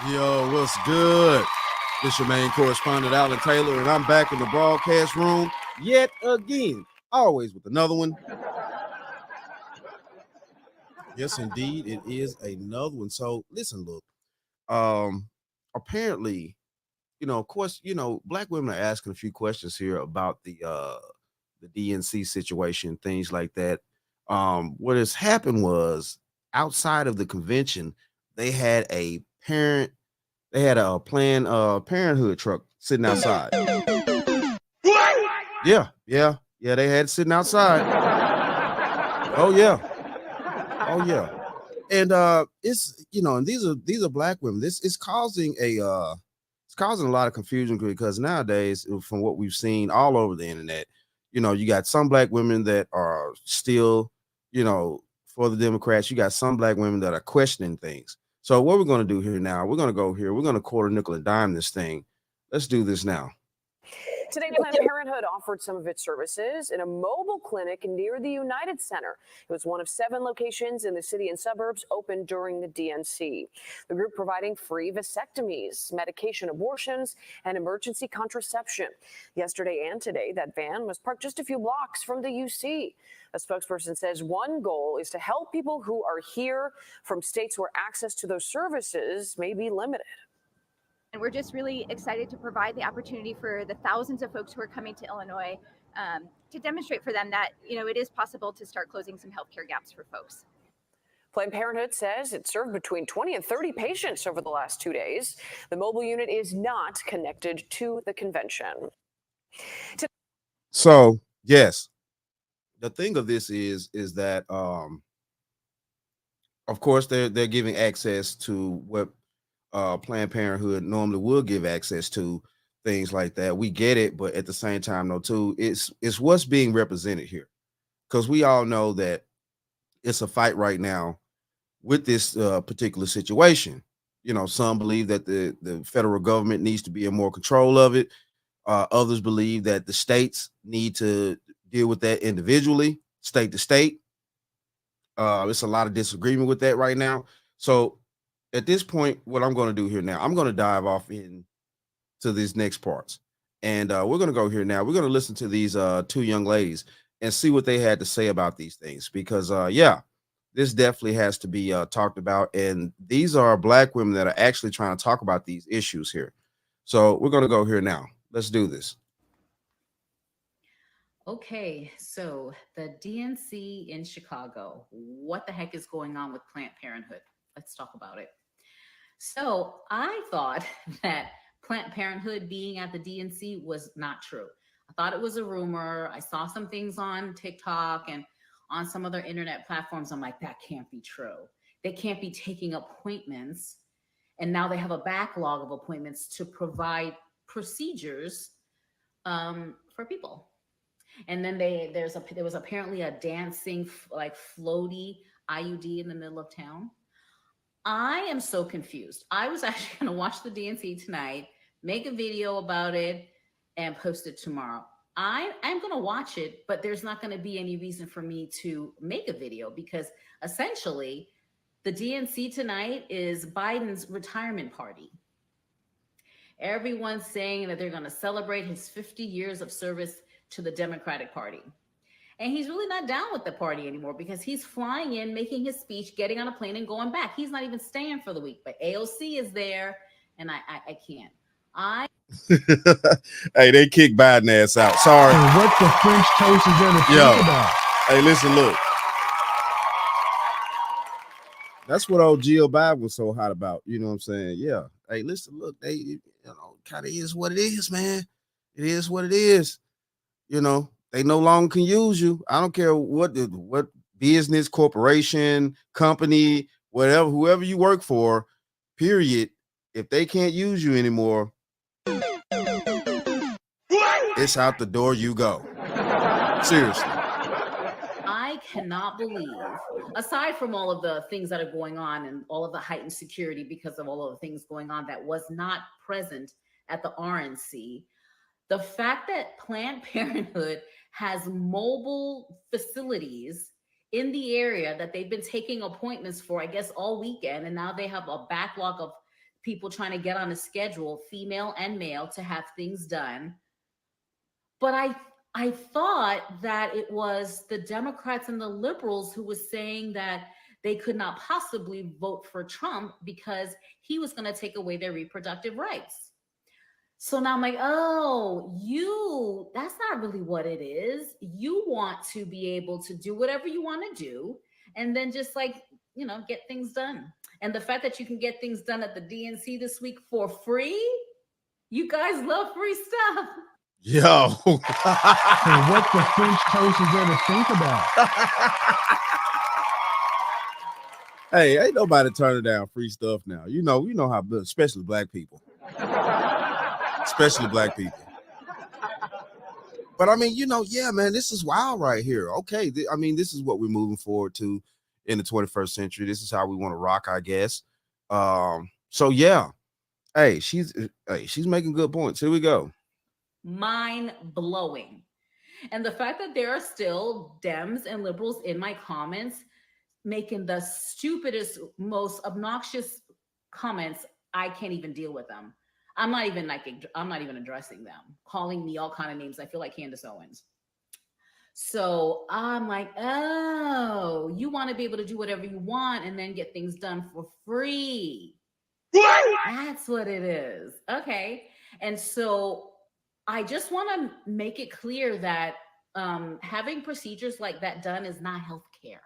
Yo, what's good? This your main correspondent, Alan Taylor, and I'm back in the broadcast room yet again, always with another one. Yes, indeed, it is another one. So, listen, look, um, apparently, of course, black women are asking a few questions here about the DNC situation, things like that. What has happened was outside of the convention, they had a parent They had a planned Parenthood truck sitting outside. Yeah. They had it sitting outside. Oh yeah, oh yeah. And it's and these are black women. This is causing a lot of confusion because nowadays, from what we've seen all over the internet, you got some black women that are still, for the Democrats. You got some black women that are questioning things. So what we're going to do here now, we're going to go here. We're going to quarter nickel and dime this thing. Let's do this now. Today, Planned Parenthood offered some of its services in a mobile clinic near the United Center. It was one of 7 locations in the city and suburbs opened during the DNC. The group providing free vasectomies, medication abortions, and emergency contraception. Yesterday and today, that van was parked just a few blocks from the UC. A spokesperson says one goal is to help people who are here from states where access to those services may be limited. And we're just really excited to provide the opportunity for the thousands of folks who are coming to Illinois to demonstrate for them that, it is possible to start closing some healthcare gaps for folks. Planned Parenthood says it served between 20 and 30 patients over the last 2 days. The mobile unit is not connected to the convention. So, yes, the thing of this is that, of course, they're giving access to what Planned Parenthood normally will give access to, things like that. We get it, but at the same time, though, too, it's what's being represented here, because we all know that it's a fight right now with this particular situation. Some believe that the federal government needs to be in more control of it. Others believe that the states need to deal with that individually, state to state. It's a lot of disagreement with that right now. So at this point, what I'm going to do here now, I'm going to dive off into these next parts. And we're going to go here now. We're going to listen to these 2 young ladies and see what they had to say about these things. Because, this definitely has to be talked about. And these are black women that are actually trying to talk about these issues here. So we're going to go here now. Let's do this. Okay, so the DNC in Chicago, what the heck is going on with Planned Parenthood? Let's talk about it. So I thought that Planned Parenthood being at the DNC was not true. I thought it was a rumor. I saw some things on TikTok and on some other internet platforms. I'm like, that can't be true. They can't be taking appointments. And now they have a backlog of appointments to provide procedures for people. And then there was apparently a dancing floaty IUD in the middle of town. I am so confused. I was actually going to watch the DNC tonight, make a video about it, and post it tomorrow. I am going to watch it, but there's not going to be any reason for me to make a video because essentially the DNC tonight is Biden's retirement party. Everyone's saying that they're going to celebrate his 50 years of service to the Democratic Party. And he's really not down with the party anymore because he's flying in, making his speech, getting on a plane and going back. He's not even staying for the week, but AOC is there and I can't. Hey, they kicked Biden ass out. Sorry. And what the French toast is there to think about? Hey, listen, look. That's what old Jill Biden was so hot about. You know what I'm saying? Yeah. Hey, listen, look, they, kind of is what it is, man. It is what it is. They no longer can use you. I don't care what business, corporation, company, whatever, whoever you work for, period. If they can't use you anymore, it's out the door you go. Seriously. I cannot believe, aside from all of the things that are going on and all of the heightened security because of all of the things going on that was not present at the RNC, the fact that Planned Parenthood has mobile facilities in the area that they've been taking appointments for, I guess, all weekend, and now they have a backlog of people trying to get on a schedule, female and male, to have things done. But I thought that it was the Democrats and the liberals who was saying that they could not possibly vote for Trump because he was going to take away their reproductive rights. So now I'm like, oh, that's not really what it is. You want to be able to do whatever you want to do and then just like, get things done. And the fact that you can get things done at the DNC this week for free, you guys love free stuff. Yo. So what the French toast is there to think about? Hey, ain't nobody turning down free stuff now. You know how, especially black people. Especially black people. But I mean, yeah, man, this is wild right here. Okay, this is what we're moving forward to in the 21st century. This is how we want to rock, I guess. So yeah. Hey, she's making good points. Here we go. Mind blowing. And the fact that there are still Dems and liberals in my comments making the stupidest, most obnoxious comments, I can't even deal with them. I'm not even addressing them, calling me all kind of names. I feel like Candace Owens. So I'm like, oh, you want to be able to do whatever you want and then get things done for free. That's what it is. Okay. And so I just want to make it clear that having procedures like that done is not healthcare.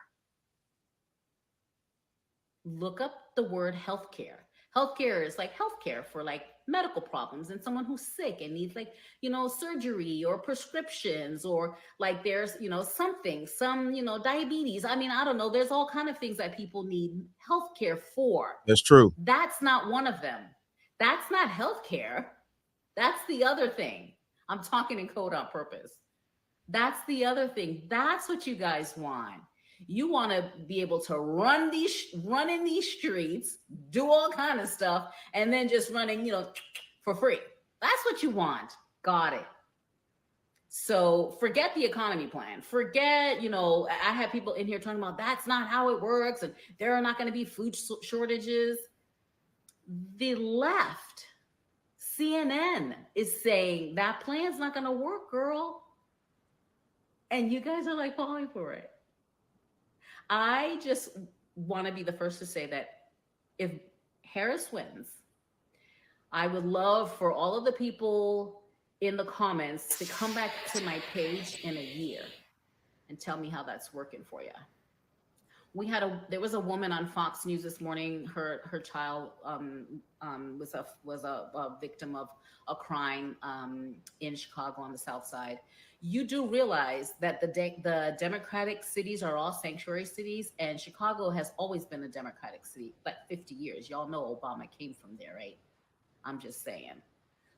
Look up the word healthcare. Healthcare is like healthcare for like medical problems and someone who's sick and needs like, surgery or prescriptions or like there's, some diabetes. I mean, I don't know. There's all kind of things that people need healthcare for. That's true. That's not one of them. That's not healthcare. That's the other thing. I'm talking in code on purpose. That's the other thing. That's what you guys want. You want to be able to run in these streets, do all kind of stuff, and then just running, for free. That's what you want. Got it. So forget the economy plan. Forget, I have people in here talking about that's not how it works, and there are not going to be food shortages. The left, CNN, is saying that plan's not going to work, girl. And you guys are like falling for it. I just want to be the first to say that if Harris wins, I would love for all of the people in the comments to come back to my page in a year and tell me how that's working for you. There was a woman on Fox News this morning. Her child was a victim of a crime in Chicago on the South Side. You do realize that the Democratic cities are all sanctuary cities, and Chicago has always been a Democratic city, like 50 years. Y'all know Obama came from there, right? I'm just saying.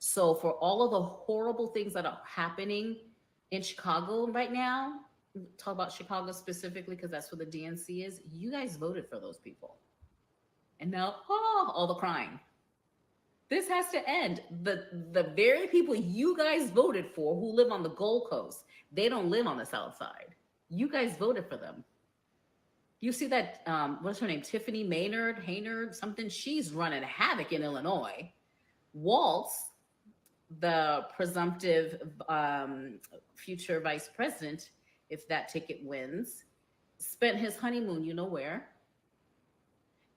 So for all of the horrible things that are happening in Chicago right now, talk about Chicago specifically because that's where the DNC is, you guys voted for those people. And now, all the crying. This has to end. The very people you guys voted for who live on the Gold Coast, they don't live on the South Side. You guys voted for them. You see that, what's her name? Tiffany Haynard, something. She's running havoc in Illinois. Waltz, the presumptive future vice president, if that ticket wins, spent his honeymoon, you know where.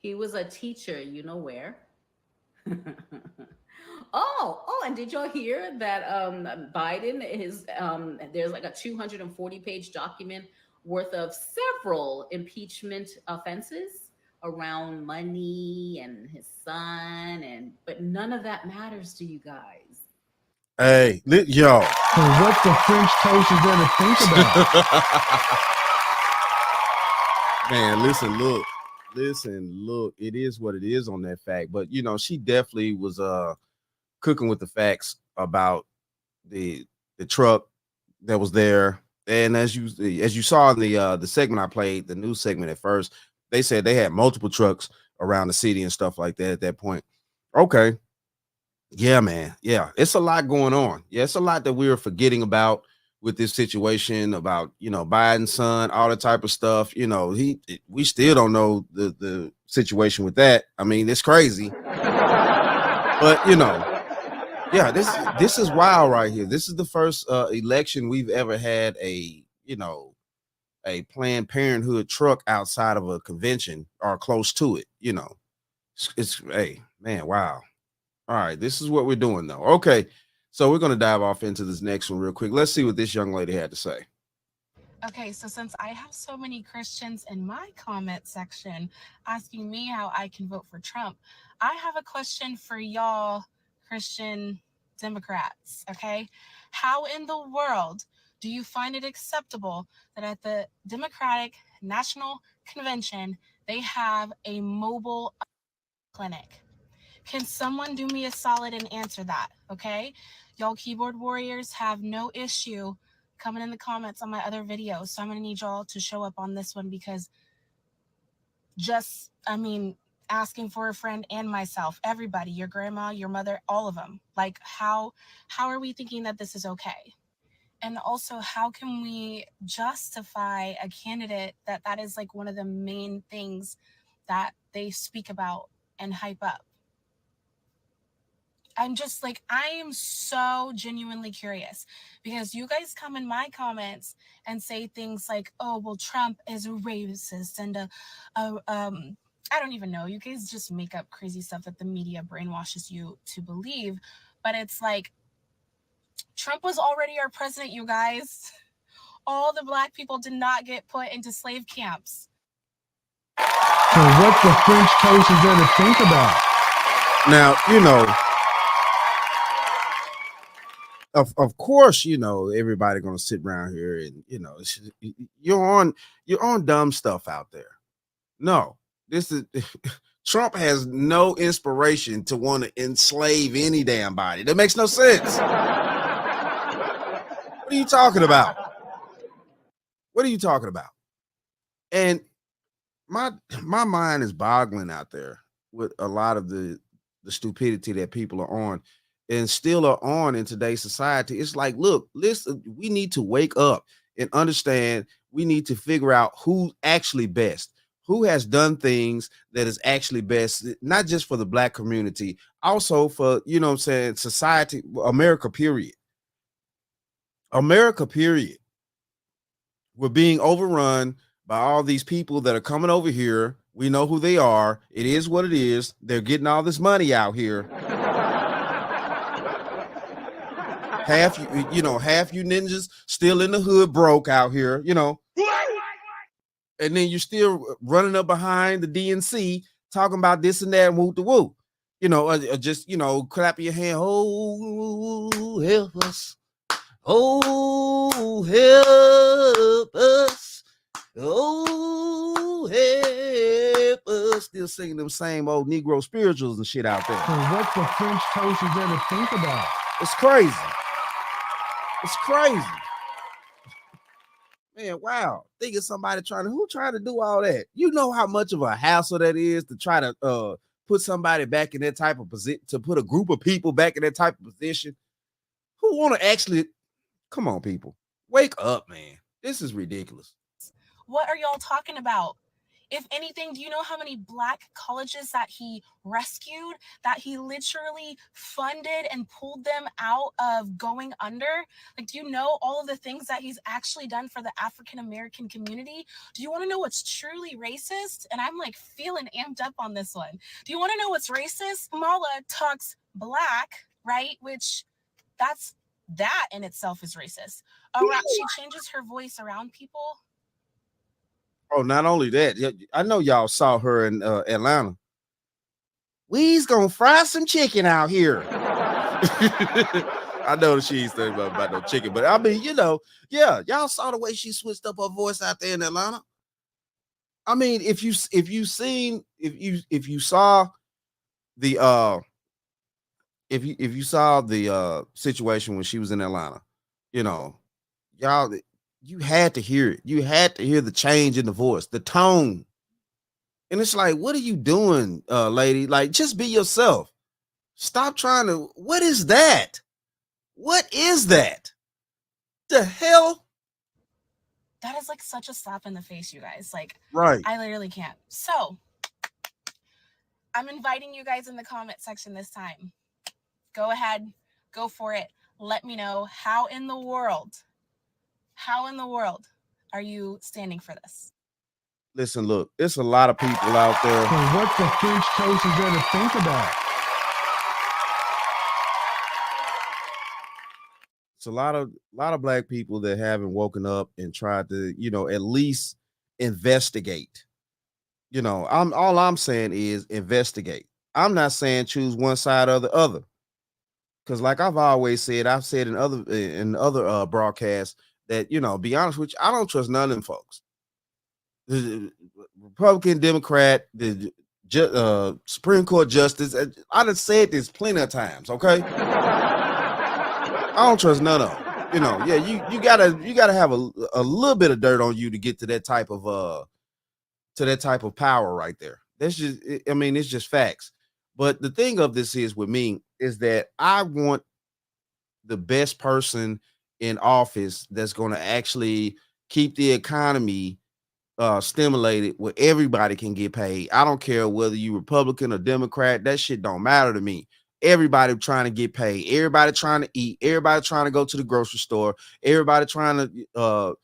He was a teacher, you know where. And did y'all hear that Biden is there's like a 240-page document worth of several impeachment offenses around money and his son, but none of that matters to you guys. Hey, yo. So what the French toast is there to think about? Man, listen, look, it is what it is on that fact. But she definitely was cooking with the facts about the truck that was there. And as you saw in the segment I played, the news segment at first, they said they had multiple trucks around the city and stuff like that at that point. Okay. Yeah, man. Yeah, it's a lot going on. Yeah, it's a lot that we were forgetting about with this situation about, Biden's son, all that type of stuff. We still don't know the situation with that. I mean, it's crazy. But yeah, this is wild right here. This is the first election we've ever had a Planned Parenthood truck outside of a convention or close to it. It's hey man, wow. All right, this is what we're doing though. Okay, so we're gonna dive off into this next one real quick. Let's see what this young lady had to say. Okay, so since I have so many Christians in my comment section asking me how I can vote for Trump, I have a question for y'all Christian Democrats, okay? How in the world do you find it acceptable that at the Democratic National Convention, they have a mobile clinic? Can someone do me a solid and answer that, okay? Y'all keyboard warriors have no issue coming in the comments on my other videos. So I'm going to need y'all to show up on this one because asking for a friend and myself, everybody, your grandma, your mother, all of them. Like how are we thinking that this is okay? And also, how can we justify a candidate that is like one of the main things that they speak about and hype up? I am so genuinely curious because you guys come in my comments and say things like, oh, well, Trump is a racist and I don't even know. You guys just make up crazy stuff that the media brainwashes you to believe. But it's like, Trump was already our president, you guys. All the Black people did not get put into slave camps. So what the French toast is there to think about? Now, of course, everybody gonna sit around here and you're on dumb stuff out there. No, this is Trump has no inspiration to want to enslave any damn body. That makes no sense. What are you talking about? What are you talking about? And my mind is boggling out there with a lot of the stupidity that people are on and still are on in today's society. It's like, look, listen, we need to wake up and understand. We need to figure out who's actually best, who has done things that is actually best, not just for the Black community, also for, society, America, period. America, period. We're being overrun by all these people that are coming over here. We know who they are. It is what it is. They're getting all this money out here. half you ninjas still in the hood broke out here, and then you're still running up behind the DNC talking about this and that and whoop the whoop, just clap your hand. Oh, help us. Oh, help us. Oh, help us. Still singing them same old Negro spirituals and shit out there. So what the French toast is there to think about? It's crazy. It's crazy. Man, wow. Think of somebody trying to do all that. You know how much of a hassle that is to try to put somebody back in that type of position, to put a group of people back in that type of position who want to actually, come on, people, wake up, man. This is ridiculous. What are y'all talking about? If anything, do you know how many Black colleges that he rescued, that he literally funded and pulled them out of going under? Like, do you know all of the things that he's actually done for the African American community? Do you want to know what's truly racist? And I'm like feeling amped up on this one. Do you want to know what's racist? Kamala talks Black, right? Which that in itself is racist. She changes her voice around people. Oh, not only that, I know y'all saw her in Atlanta. We's gonna fry some chicken out here. I know she ain't saying about no chicken, but I mean, yeah, y'all saw the way she switched up her voice out there in Atlanta. I mean, if you saw the situation when she was in Atlanta, y'all, you had to hear it. You had to hear the change in the voice, the tone. And it's like, what are you doing, lady? Like, just be yourself. Stop trying to, what is that? What is that? The hell? That is like such a slap in the face, you guys. Like, right. I literally can't. So I'm inviting you guys in the comment section this time. Go ahead, go for it. Let me know how in the world are you standing for this? Listen, look, it's a lot of people out there. So what the French toast is there to think about? It's a lot of black people that haven't woken up and tried to, at least investigate. All I'm saying is investigate. I'm not saying choose one side or the other. Because like I've always said, I've said in other broadcasts that, be honest with you, I don't trust none of them folks. The Republican, Democrat, the Supreme Court Justice. I done said this plenty of times, okay? I don't trust none of them. You gotta have a little bit of dirt on you to get to that type of power right there. That's just, it's just facts. But the thing of this is with me is that I want the best person in office that's going to actually keep the economy stimulated where everybody can get paid. I don't care whether you Republican or Democrat. That shit don't matter to me. Everybody trying to get paid. Everybody trying to eat. Everybody trying to go to the grocery store. Everybody trying to,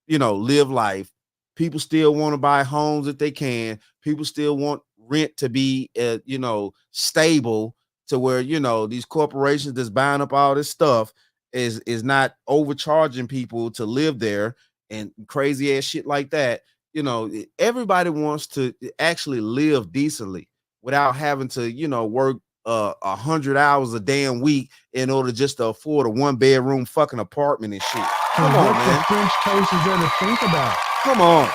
live life. People still want to buy homes if they can. People still want rent to be, stable to where, these corporations that's buying up all this stuff is not overcharging people to live there and crazy ass shit like that. Everybody wants to actually live decently without having to, work 100 hours a damn week in order just to afford a 1-bedroom fucking apartment and shit. Come on, man. The French toast is there to think about. Come on.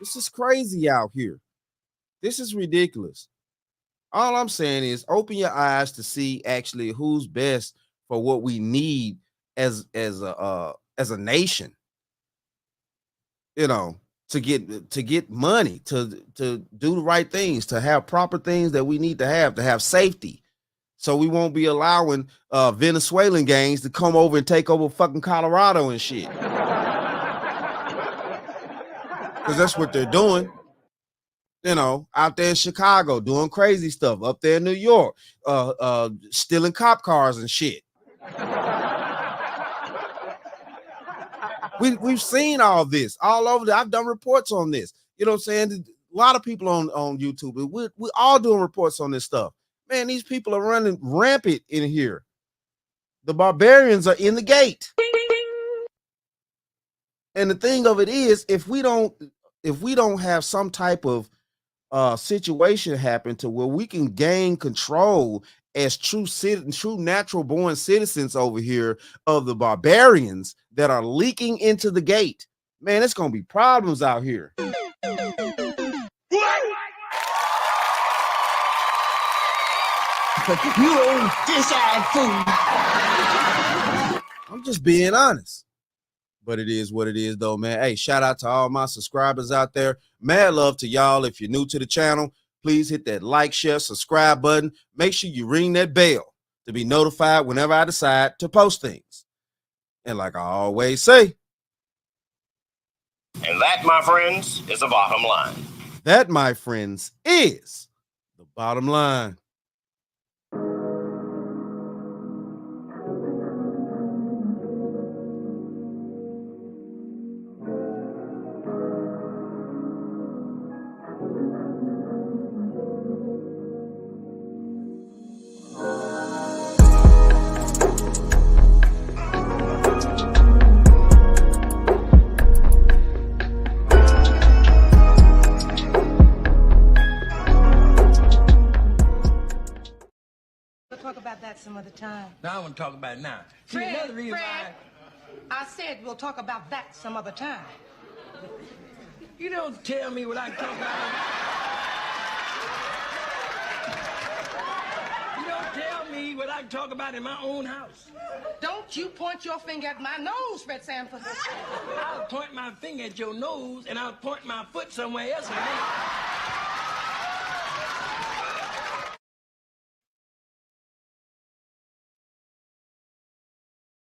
This is crazy out here. This is ridiculous. All I'm saying is open your eyes to see actually who's best for what we need as a nation. To get money, to do the right things, to have proper things that we need to have safety. So we won't be allowing Venezuelan gangs to come over and take over fucking Colorado and shit. Because that's what they're doing. Out there in Chicago, doing crazy stuff. Up there in New York, stealing cop cars and shit. We've seen all this all over. I've done reports on this. You know what I'm saying? A lot of people on YouTube. We're all doing reports on this stuff. Man, these people are running rampant in here. The barbarians are in the gate. And the thing of it is, if we don't have some type of situation happen to where we can gain control as true natural born citizens over here of the barbarians that are leaking into the gate, man, it's gonna be problems out here. You old dish-eyed fool. I'm just being honest. But it is what it is, though, man. Hey, shout out to all my subscribers out there. Mad love to y'all. If you're new to the channel, please hit that like, share, subscribe button. Make sure you ring that bell to be notified whenever I decide to post things. And like I always say. And that, my friends, is the bottom line. That, my friends, is the bottom line. Some other time. No, I want to talk about it now. Fred, I said we'll talk about that some other time. You don't tell me what I can talk about. You don't tell me what I can talk about in my own house. Don't you point your finger at my nose, Fred Sanford. I'll point my finger at your nose, and I'll point my foot somewhere else in a minute.